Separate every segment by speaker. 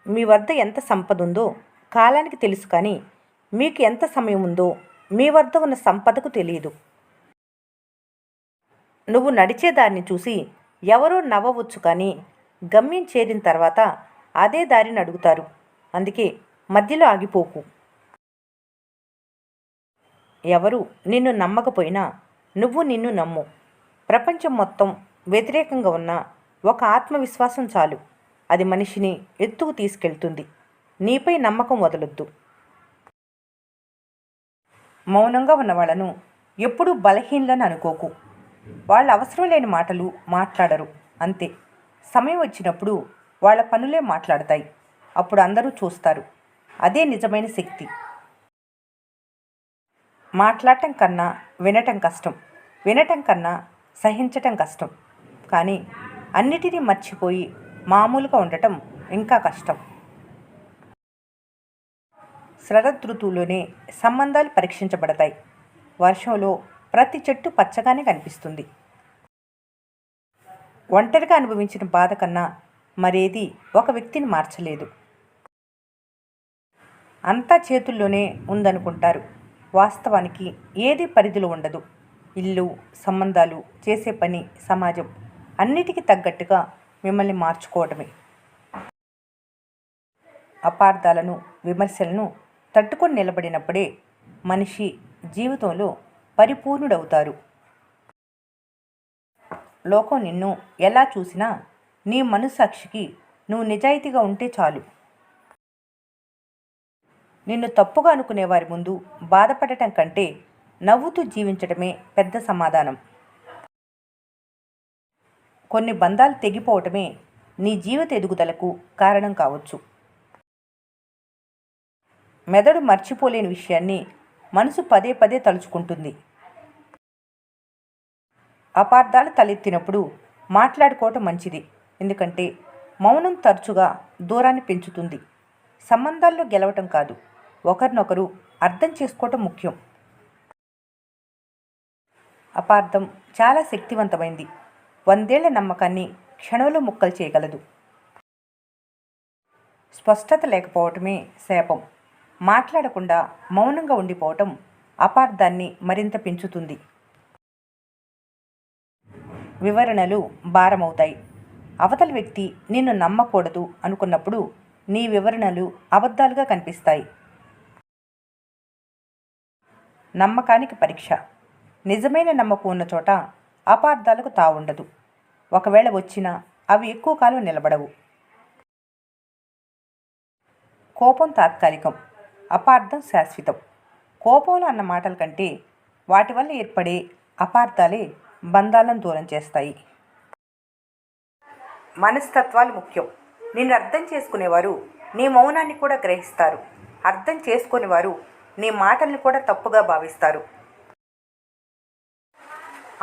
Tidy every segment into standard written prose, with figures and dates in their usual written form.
Speaker 1: మీ వద్ద ఎంత సంపద ఉందో కాలానికి తెలుసు, కానీ మీకు ఎంత సమయం ఉందో మీ వద్ద ఉన్న సంపదకు తెలియదు. నువ్వు నడిచే దారిని చూసి ఎవరో నవ్వవచ్చు, కానీ గమ్యం చేరిన తర్వాత అదే దారిని అడుగుతారు. అందుకే మధ్యలో ఆగిపోకు. ఎవరు నిన్ను నమ్మకపోయినా నువ్వు నిన్ను నమ్ము. ప్రపంచం మొత్తం వ్యతిరేకంగా ఉన్న ఒక ఆత్మవిశ్వాసం చాలు, అది మనిషిని ఎత్తుకు తీసుకెళ్తుంది. నీపై నమ్మకం వదలొద్దు. మౌనంగా ఉన్న వాళ్ళను ఎప్పుడూ బలహీనలని అనుకోకు. వాళ్ళు అవసరం లేని మాటలు మాట్లాడరు, అంతే. సమయం వచ్చినప్పుడు వాళ్ళ పనులే మాట్లాడతాయి. అప్పుడు అందరూ చూస్తారు. అదే నిజమైన శక్తి. మాట్లాడటం కన్నా వినటం కష్టం, వినటం కన్నా సహించటం కష్టం. కానీ అన్నిటినీ మర్చిపోయి మామూలుగా ఉండటం ఇంకా కష్టం. శరదృతువులోనే సంబంధాలు పరీక్షించబడతాయి. వర్షంలో ప్రతి చెట్టు పచ్చగానే కనిపిస్తుంది. ఒంటరిగా అనుభవించిన బాధ కన్నా మరేది ఒక వ్యక్తిని మార్చలేదు. అంతా చేతుల్లోనే ఉందనుకుంటారు. వాస్తవానికి ఏది పరిధిలో ఉండదు. ఇల్లు, సంబంధాలు, చేసే పని, సమాజం అన్నిటికీ తగ్గట్టుగా మిమ్మల్ని మార్చుకోవడమే. అపార్థాలను, విమర్శలను తట్టుకొని నిలబడినప్పుడే మనిషి జీవితంలో పరిపూర్ణుడవుతారు. లోకం నిన్ను ఎలా చూసినా నీ మనస్సాక్షికి నువ్వు నిజాయితీగా ఉంటే చాలు. నిన్ను తప్పుగా అనుకునే వారి ముందు బాధపడటం కంటే నవ్వుతూ జీవించడమే పెద్ద సమాధానం. కొన్ని బంధాలు తెగిపోవటమే నీ జీవిత ఎదుగుదలకు కారణం కావచ్చు. మెదడు మర్చిపోలేని విషయాన్ని మనసు పదే పదే తలుచుకుంటుంది. అపార్థాలు తలెత్తినప్పుడు మాట్లాడుకోవటం మంచిది, ఎందుకంటే మౌనం తరచుగా దూరాన్ని పెంచుతుంది. సంబంధాల్లో గెలవటం కాదు, ఒకరినొకరు అర్థం చేసుకోవటం ముఖ్యం. అపార్థం చాలా శక్తివంతమైంది. 100 ఏళ్ల నమ్మకాన్ని క్షణంలో ముక్కలు చేయగలదు. స్పష్టత లేకపోవటమే శాపం. మాట్లాడకుండా మౌనంగా ఉండిపోవటం అపార్థాన్ని మరింత పెంచుతుంది. వివరణలు భారమవుతాయి. అవతలి వ్యక్తి నిన్ను నమ్మకూడదు అనుకున్నప్పుడు నీ వివరణలు అబద్ధాలుగా కనిపిస్తాయి. నమ్మకానికి పరీక్ష. నిజమైన నమ్మకం ఉన్న చోట అపార్థాలకు తావుండదు. ఒకవేళ వచ్చినా అవి ఎక్కువ కాలం నిలబడవు. కోపం తాత్కాలికం, అపార్థం శాశ్వతం. కోపంలో అన్న మాటల కంటే వాటి వల్ల ఏర్పడే అపార్థాలే బంధాలను దూరం చేస్తాయి. మనస్తత్వాలు ముఖ్యం. నిన్ను అర్థం చేసుకునేవారు నీ మౌనాన్ని కూడా గ్రహిస్తారు. అర్థం చేసుకునేవారు నీ మాటల్ని కూడా తప్పుగా భావిస్తారు.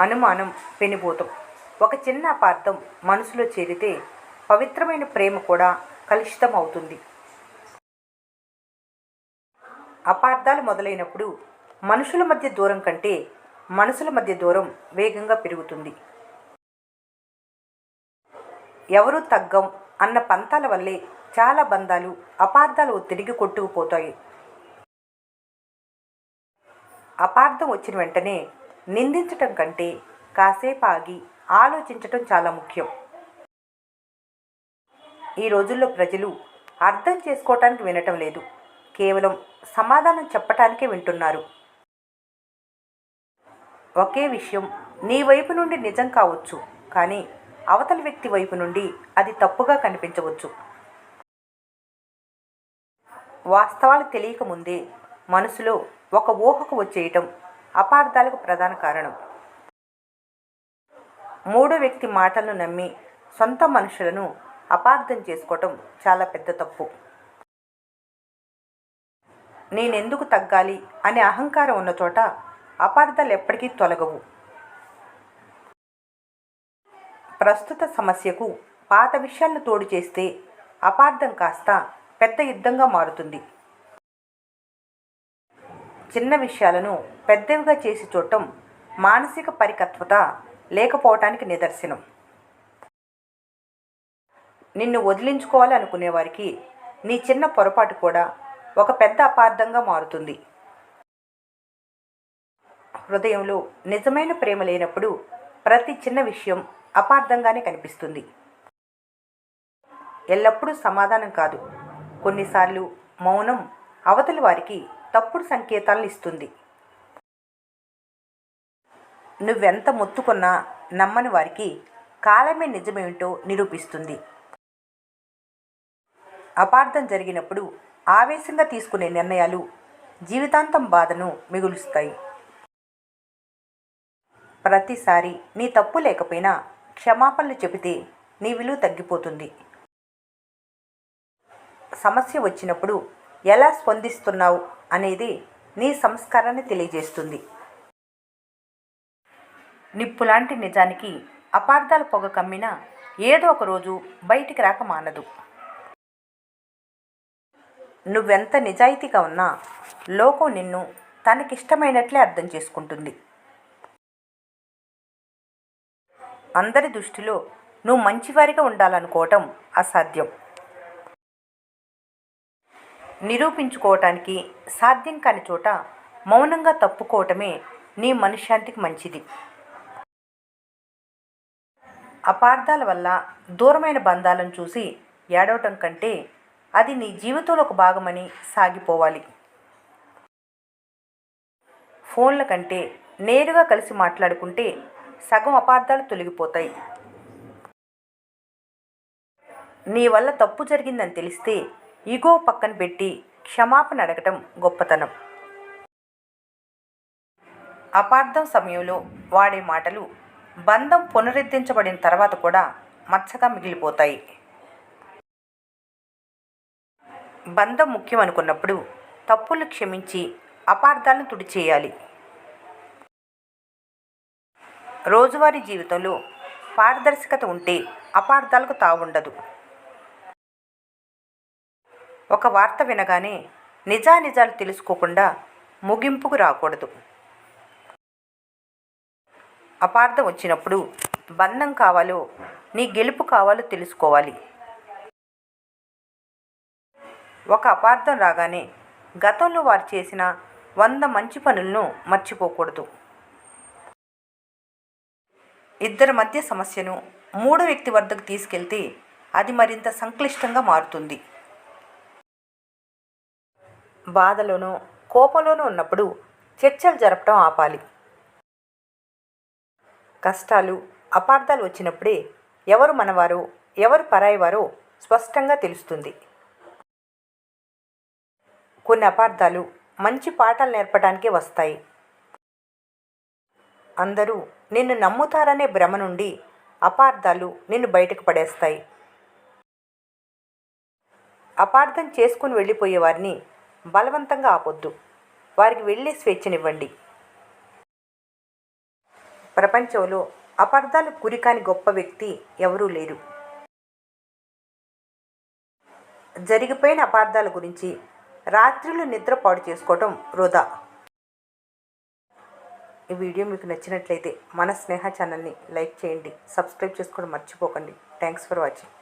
Speaker 1: అనుమానం పెనుభూతం. ఒక చిన్న అపార్థం మనసులో చేరితే పవిత్రమైన ప్రేమ కూడా కలుషితం అవుతుంది. అపార్థాలు మొదలైనప్పుడు మనుషుల మధ్య దూరం కంటే మనసుల మధ్య దూరం వేగంగా పెరుగుతుంది. ఎవరూ తగ్గం అన్న పంతాల వల్లే చాలా బంధాలు అపార్థాల ఒత్తిడికి కొట్టుకుపోతాయి. అపార్థం వచ్చిన వెంటనే నిందించటం కంటే కాసేపు ఆగి ఆలోచించటం చాలా ముఖ్యం. ఈ రోజుల్లో ప్రజలు అర్థం చేసుకోవటానికి వినటం లేదు, కేవలం సమాధానం చెప్పటానికే వింటున్నారు. ఒకే విషయం నీ వైపు నుండి నిజం కావచ్చు, కానీ అవతలి వ్యక్తి వైపు నుండి అది తప్పుగా కనిపించవచ్చు. వాస్తవాలు తెలియకముందే మనసులో ఒక ఊహకు వచ్చేయటం అపార్థాలకు ప్రధాన కారణం. మూడో వ్యక్తి మాటలను నమ్మి సొంత మనుషులను అపార్థం చేసుకోవటం చాలా పెద్ద తప్పు. నేనెందుకు తగ్గాలి అనే అహంకారం ఉన్న చోట అపార్థాలు ఎప్పటికీ తొలగవు. ప్రస్తుత సమస్యకు పాత విషయాలను తోడు చేస్తే అపార్థం కాస్త పెద్ద యుద్ధంగా మారుతుంది. చిన్న విషయాలను పెద్దవిగా చేసి చూడటం మానసిక పరిపక్వత లేకపోవటానికి నిదర్శనం. నిన్ను వదిలించుకోవాలి అనుకునే వారికి నీ చిన్న పొరపాటు కూడా ఒక పెద్ద అపార్థంగా మారుతుంది. హృదయంలో నిజమైన ప్రేమ లేనప్పుడు ప్రతి చిన్న విషయం అపార్థంగానే కనిపిస్తుంది. ఎల్లప్పుడూ సమాధానం కాదు, కొన్నిసార్లు మౌనం అవతలి వారికి తప్పుడు సంకేతాలను ఇస్తుంది. నువ్వెంత మొత్తుకున్నా నమ్మని వారికి కాలమే నిజమేమిటో నిరూపిస్తుంది. అపార్థం జరిగినప్పుడు ఆవేశంగా తీసుకునే నిర్ణయాలు జీవితాంతం బాధను మిగులుస్తాయి. ప్రతిసారి నీ తప్పు లేకపోయినా క్షమాపణలు చెబితే నీ విలువ తగ్గిపోతుంది. సమస్య వచ్చినప్పుడు ఎలా స్పందిస్తున్నావు అనేది నీ సంస్కారాన్ని తెలియజేస్తుంది. నిప్పులాంటి నిజానికి అపార్థాల పొగ కమ్మినా ఏదో ఒక రోజు బయటికి రాక మానదు. నువ్వెంత నిజాయితీగా ఉన్నా లోకం నిన్ను తనకిష్టమైనట్లే అర్థం చేసుకుంటుంది. అందరి దృష్టిలో నువ్వు మంచివారిగా ఉండాలనుకోవటం అసాధ్యం. నిరూపించుకోవటానికి సాధ్యం కాని చోట మౌనంగా తప్పుకోవటమే నీ మనశ్శాంతికి మంచిది. అపార్థాల వల్ల దూరమైన బంధాలను చూసి ఏడవటం కంటే అది నీ జీవితంలో ఒక భాగమని సాగిపోవాలి. ఫోన్ల కంటే నేరుగా కలిసి మాట్లాడుకుంటే సగం అపార్థాలు తొలగిపోతాయి. నీ వల్ల తప్పు జరిగిందని తెలిస్తే ఈగో పక్కన పెట్టి క్షమాపణ అడగటం గొప్పతనం. అపార్థం సమయంలో వాడే మాటలు బంధం పునరుద్ధరించబడిన తర్వాత కూడా మచ్చగా మిగిలిపోతాయి. బంధం ముఖ్యం అనుకున్నప్పుడు తప్పులు క్షమించి అపార్థాలను తుడిచేయాలి. రోజువారీ జీవితంలో పారదర్శకత ఉంటే అపార్థాలకు తావుండదు. ఒక వార్త వినగానే నిజానిజాలు తెలుసుకోకుండా ముగింపుకు రాకూడదు. అపార్థం వచ్చినప్పుడు బంధం కావాలో నీ గెలుపు కావాలో తెలుసుకోవాలి. ఒక అపార్థం రాగానే గతంలో వారు చేసిన 100 మంచి పనులను మర్చిపోకూడదు. ఇద్దరి మధ్య సమస్యను 3వ వ్యక్తి వద్దకు తీసుకెళ్తే అది మరింత సంక్లిష్టంగా మారుతుంది. బాధలోనో కోపంలోనూ ఉన్నప్పుడు చర్చలు జరపడం ఆపాలి. కష్టాలు అపార్థాలు వచ్చినప్పుడే ఎవరు మనవారో ఎవరు పరాయివారో స్పష్టంగా తెలుస్తుంది. కొన్ని అపార్థాలు మంచి పాఠాలు నేర్పడానికే వస్తాయి. అందరూ నిన్ను నమ్ముతారనే భ్రమ నుండి అపార్థాలు నిన్ను బయటకు పడేస్తాయి. అపార్థం చేసుకుని వెళ్ళిపోయే వారిని బలవంతంగా ఆపొద్దు. వారికి వెళ్ళే స్వేచ్ఛనివ్వండి. ప్రపంచంలో అపార్థాలు గురికాని గొప్ప వ్యక్తి ఎవరూ లేరు. జరిగిపోయిన అపార్థాల గురించి రాత్రులు నిద్ర పాడు చేసుకోవటం వృధా. ఈ వీడియో మీకు నచ్చినట్లయితే మన స్నేహ ఛానల్ని లైక్ చేయండి, సబ్స్క్రైబ్ చేసుకోవడం మర్చిపోకండి. Thanks for watching.